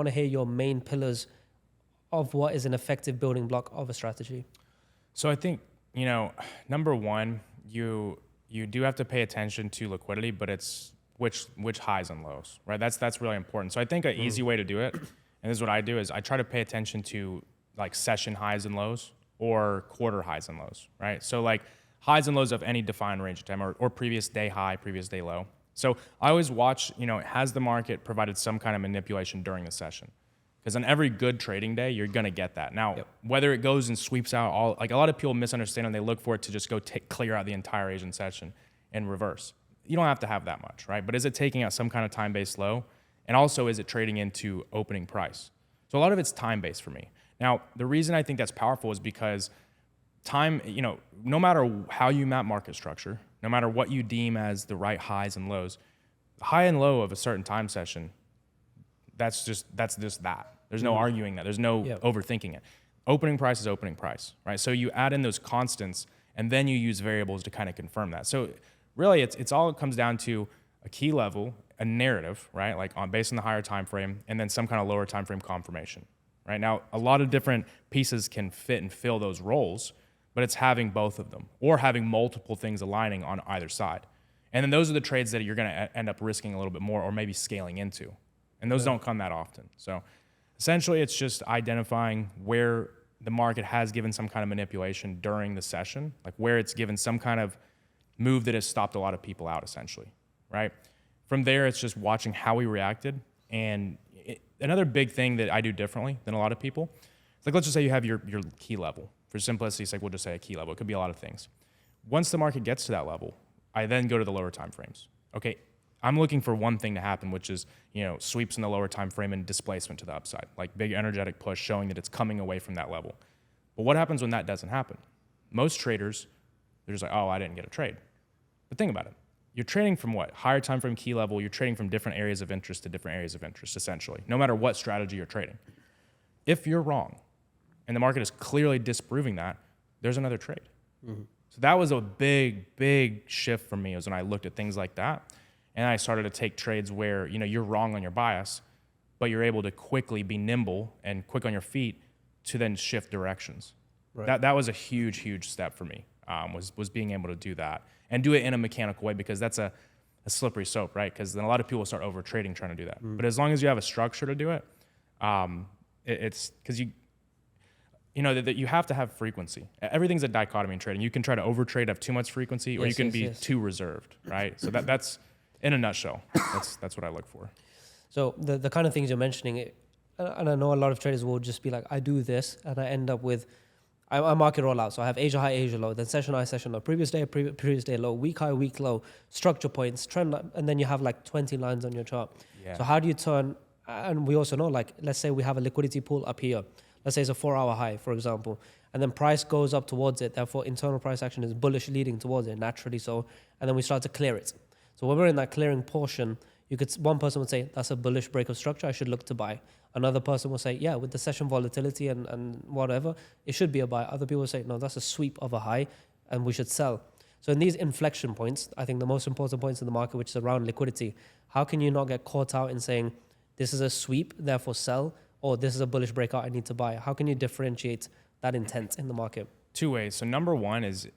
want to hear your main pillars of what is an effective building block of a strategy. So I think, number one, you do have to pay attention to liquidity, but it's which highs and lows, right? That's really important. So I think an easy way to do it, and this is what I do, is I try to pay attention to like session highs and lows or quarter highs and lows, right? So like highs and lows of any defined range of time or previous day high, previous day low. So I always watch, has the market provided some kind of manipulation during the session? Because on every good trading day, you're going to get that. Now, whether it goes and sweeps out like a lot of people misunderstand and they look for it to just go clear out the entire Asian session in reverse. You don't have to have that much, right? But is it taking out some kind of time-based low? And also, is it trading into opening price? So a lot of it's time-based for me. Now, the reason I think that's powerful is because time, no matter how you map market structure, no matter what you deem as the right highs and lows, the high and low of a certain time session, that's just that. There's no arguing that. There's no overthinking it. Opening price is opening price, right? So you add in those constants, and then you use variables to kind of confirm that. So really, it comes down to a key level, a narrative, right? Like based on the higher time frame, and then some kind of lower time frame confirmation, right? Now, a lot of different pieces can fit and fill those roles, but it's having both of them or having multiple things aligning on either side. And then those are the trades that you're going to end up risking a little bit more or maybe scaling into. And those don't come that often. So essentially, it's just identifying where the market has given some kind of manipulation during the session, like where it's given some kind of move that has stopped a lot of people out, essentially, right? From there, it's just watching how we reacted. And another big thing that I do differently than a lot of people, it's like, let's just say you have your key level. For simplicity, it's like we'll just say a key level. It could be a lot of things. Once the market gets to that level, I then go to the lower time frames. Okay, I'm looking for one thing to happen, which is, sweeps in the lower time frame and displacement to the upside, like big energetic push showing that it's coming away from that level. But what happens when that doesn't happen? Most traders, they're just like, oh, I didn't get a trade. But think about it. You're trading from what? Higher time frame key level. You're trading from different areas of interest to different areas of interest, essentially, no matter what strategy you're trading. If you're wrong, and the market is clearly disproving that, there's another trade. Mm-hmm. So that was a big, big shift for me, was when I looked at things like that. And I started to take trades where, you're wrong on your bias, but you're able to quickly be nimble and quick on your feet to then shift directions. Right. That was a huge, huge step for me, was being able to do that and do it in a mechanical way, because that's a slippery slope, right? Because then a lot of people start over trading trying to do that. But as long as you have a structure to do it, it's because that you have to have frequency. Everything's a dichotomy in trading. You can try to overtrade, have too much frequency, or you can be too reserved, right? So that's in a nutshell. That's what I look for. So the kind of things you're mentioning, and I know a lot of traders will just be like, I do this, and I end up with, I market roll out. So I have Asia high, Asia low, then session high, session low, previous day low, week high, week low, structure points, trend, and then you have like 20 lines on your chart. Yeah. So how do you turn, and we also know, like, let's say we have a liquidity pool up here. Let's say it's a 4-hour high, for example, and then price goes up towards it. Therefore, internal price action is bullish leading towards it, naturally so. And then we start to clear it. So when we're in that clearing portion, one person would say, that's a bullish break of structure, I should look to buy. Another person will say, yeah, with the session volatility and whatever, it should be a buy. Other people will say, no, that's a sweep of a high and we should sell. So in these inflection points, I think the most important points in the market, which is around liquidity, how can you not get caught out in saying, this is a sweep, therefore sell, or this is a bullish breakout, I need to buy? How can you differentiate that intent in the market? Two ways. So number one is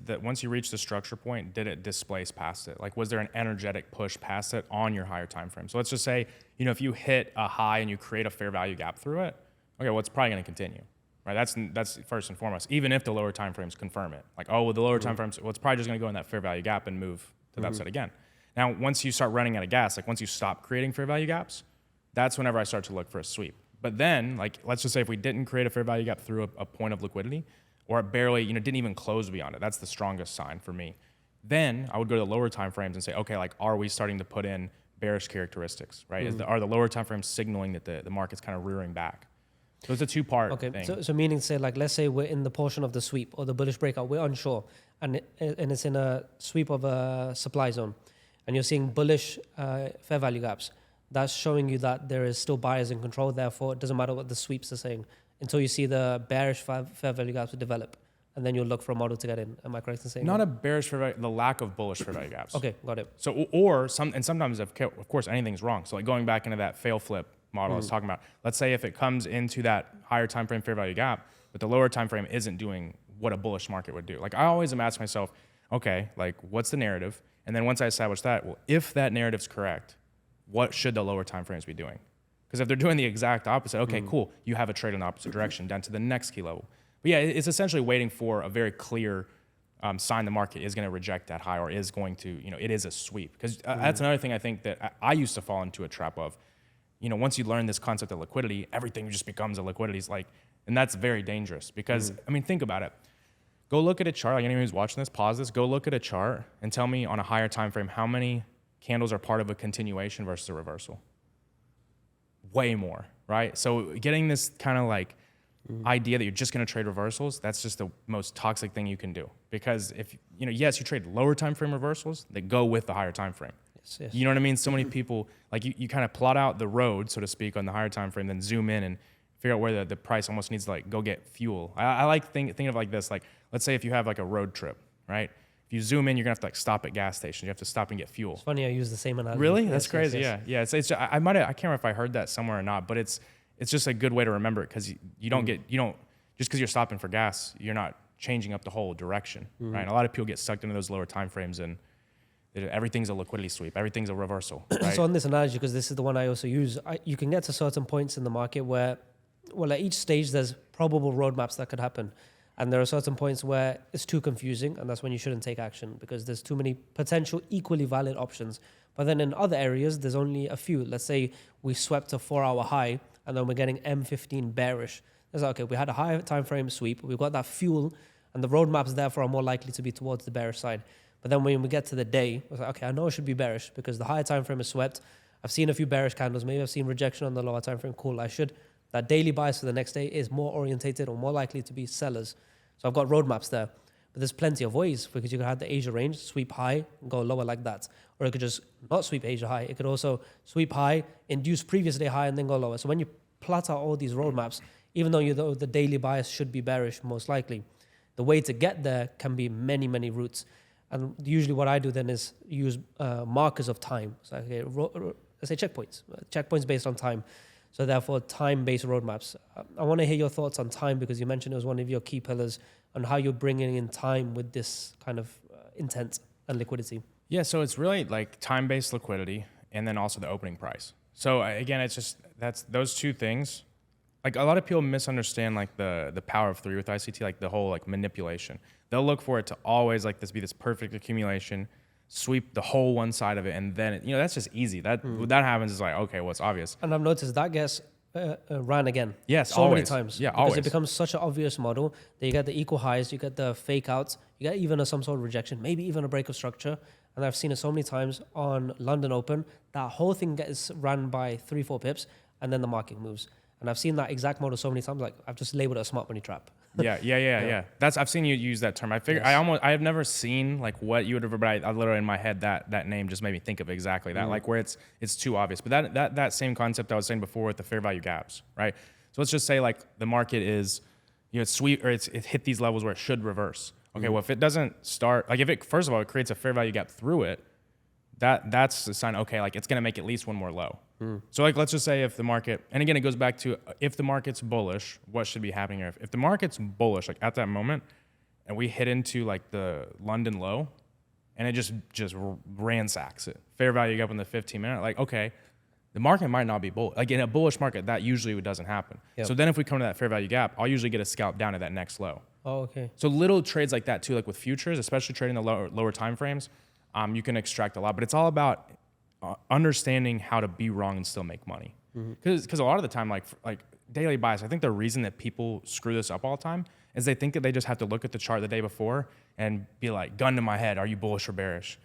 that once you reach the structure point, did it displace past it? Like, was there an energetic push past it on your higher time frame? So let's just say, if you hit a high and you create a fair value gap through it, okay, well, it's probably going to continue, right? That's first and foremost, even if the lower time frames confirm it. Like, oh, well, the lower time frames, well, it's probably just going to go in that fair value gap and move to the upside again. Now, once you start running out of gas, like once you stop creating fair value gaps, that's whenever I start to look for a sweep. But then, like, let's just say if we didn't create a fair value gap through a point of liquidity, or it barely, didn't even close beyond it, that's the strongest sign for me. Then I would go to the lower time frames and say, okay, like, are we starting to put in bearish characteristics, right? Are the lower time frames signaling that the market's kind of rearing back? So it's a two-part thing. Okay, so meaning to say, like, let's say we're in the portion of the sweep or the bullish breakout, we're unsure, and it's in a sweep of a supply zone, and you're seeing bullish fair value gaps. That's showing you that there is still buyers in control. Therefore, it doesn't matter what the sweeps are saying until you see the bearish fair value gaps develop, and then you'll look for a model to get in. Am I correct in saying not that? A bearish fair value, the lack of bullish fair value gaps. Okay, got it. So, sometimes of course anything's wrong. So like going back into that fail flip model I was talking about. Let's say if it comes into that higher time frame fair value gap, but the lower time frame isn't doing what a bullish market would do. Like I always am asking myself, okay, like what's the narrative? And then once I establish that, well, if that narrative's correct, what should the lower time frames be doing? Because if they're doing the exact opposite, okay, cool, you have a trade in the opposite direction down to the next key level. But yeah, it's essentially waiting for a very clear sign the market is going to reject that high or is going to, it is a sweep. Because that's another thing I think that I used to fall into a trap of. Once you learn this concept of liquidity, everything just becomes a liquidity. And that's very dangerous because, I mean, think about it. Go look at a chart. Like anyone who's watching this, pause this. Go look at a chart and tell me on a higher time frame how many candles are part of a continuation versus a reversal. Way more, right? So getting this kind of like idea that you're just going to trade reversals, that's just the most toxic thing you can do. Because if, yes, you trade lower time frame reversals that go with the higher time frame. Yes. You know what I mean? So many people, like you kind of plot out the road, so to speak, on the higher time frame, then zoom in and figure out where the price almost needs to like go get fuel. I like thinking of like this, like let's say if you have like a road trip, right? If you zoom in, you're gonna have to like stop at gas stations. You have to stop and get fuel. It's funny I use the same analogy. Really? Yes, That's crazy. yes. Yeah. It's I can't remember if I heard that somewhere or not, but it's just a good way to remember it because you don't just because you're stopping for gas, you're not changing up the whole direction, right? And a lot of people get sucked into those lower time frames and everything's a liquidity sweep. Everything's a reversal. Right? So on this analogy, because this is the one I also use, you can get to certain points in the market where, well, at each stage there's probable roadmaps that could happen. And there are certain points where it's too confusing, and that's when you shouldn't take action because there's too many potential equally valid options. But then in other areas, there's only a few. Let's say we swept a 4-hour high, and then we're getting M15 bearish. It's like, okay, we had a higher time frame sweep, we've got that fuel, and the roadmaps therefore are more likely to be towards the bearish side. But then when we get to the day, it's like, okay, I know it should be bearish because the higher time frame is swept. I've seen a few bearish candles. Maybe I've seen rejection on the lower time frame. Cool, that daily bias for the next day is more orientated or more likely to be sellers. So I've got roadmaps there. But there's plenty of ways because you could have the Asia range, sweep high, and go lower like that. Or it could just not sweep Asia high. It could also sweep high, induce previous day high, and then go lower. So when you plot out all these roadmaps, even though the daily bias should be bearish most likely, the way to get there can be many, many routes. And usually what I do then is use markers of time. So okay, let's say checkpoints based on time. So therefore, time-based roadmaps. I want to hear your thoughts on time because you mentioned it was one of your key pillars on how you're bringing in time with this kind of intent and liquidity. Yeah, so it's really like time-based liquidity and then also the opening price. So again, it's just that's those two things. Like a lot of people misunderstand like the power of 3 with ICT, like the whole like manipulation. They'll look for it to always like be this perfect accumulation, sweep the whole one side of it, and then that's just easy. That happens is like okay, well it's obvious. And I've noticed that gets ran again. Yes, so always. many times. Yeah, because always. it becomes such an obvious model that you get the equal highs, you get the fake outs, you get even some sort of rejection, maybe even a break of structure. And I've seen it so many times on London Open. That whole thing gets ran by 3-4 pips, and then the market moves. And I've seen that exact model so many times. Like I've just labeled it a smart money trap. Yeah. I've seen you use that term. I figure Yes. I have never seen like what you would have, but I literally in my head that name just made me think of exactly that, like where it's too obvious. But that same concept I was saying before with the fair value gaps, right? So let's just say like the market is, it's sweet or it hit these levels where it should reverse. Okay, well if it doesn't start, like if it first of all it creates a fair value gap through it, that's a sign. Okay, like it's gonna make at least one more low. So like let's just say if the market, and again it goes back to if the market's bullish, what should be happening here? If the market's bullish, like at that moment, and we hit into like the London low, and it just ransacks it, fair value up in the 15-minute, like okay, the market might not be bullish. Like in a bullish market, that usually doesn't happen. Yep. So then if we come to that fair value gap, I'll usually get a scalp down to that next low. Oh, okay. So little trades like that too, like with futures, especially trading the lower time frames, you can extract a lot. But it's all about understanding how to be wrong and still make money. Because a lot of the time, like daily bias, I think the reason that people screw this up all the time is they think that they just have to look at the chart the day before and be like, gun to my head, are you bullish or bearish?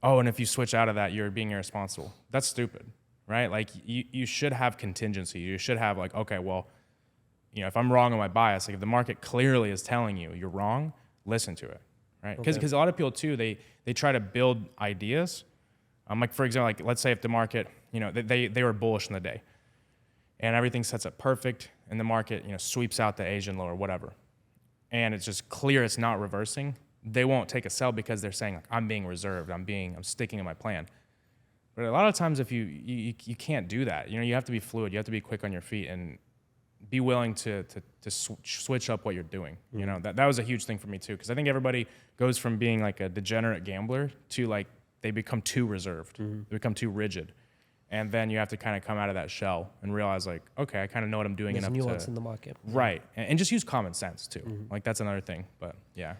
Oh, and if you switch out of that, you're being irresponsible. That's stupid, right? Like you should have contingency. You should have like, okay, well, if I'm wrong on my bias, like if the market clearly is telling you you're wrong, listen to it, right? Because a lot of people too, they try to build ideas. Like for example, like let's say if the market, they were bullish in the day, and everything sets up perfect, and the market, sweeps out the Asian low or whatever, and it's just clear it's not reversing. They won't take a sell because they're saying like I'm being reserved, I'm sticking to my plan. But a lot of times, if you can't do that, you have to be fluid. You have to be quick on your feet and be willing to switch up what you're doing. That was a huge thing for me too, because I think everybody goes from being like a degenerate gambler to like they become too reserved, they become too rigid, and then you have to kind of come out of that shell and realize like, okay, I kind of know what I'm doing There's enough nuance in the market, right, and just use common sense too. Like that's another thing, but yeah.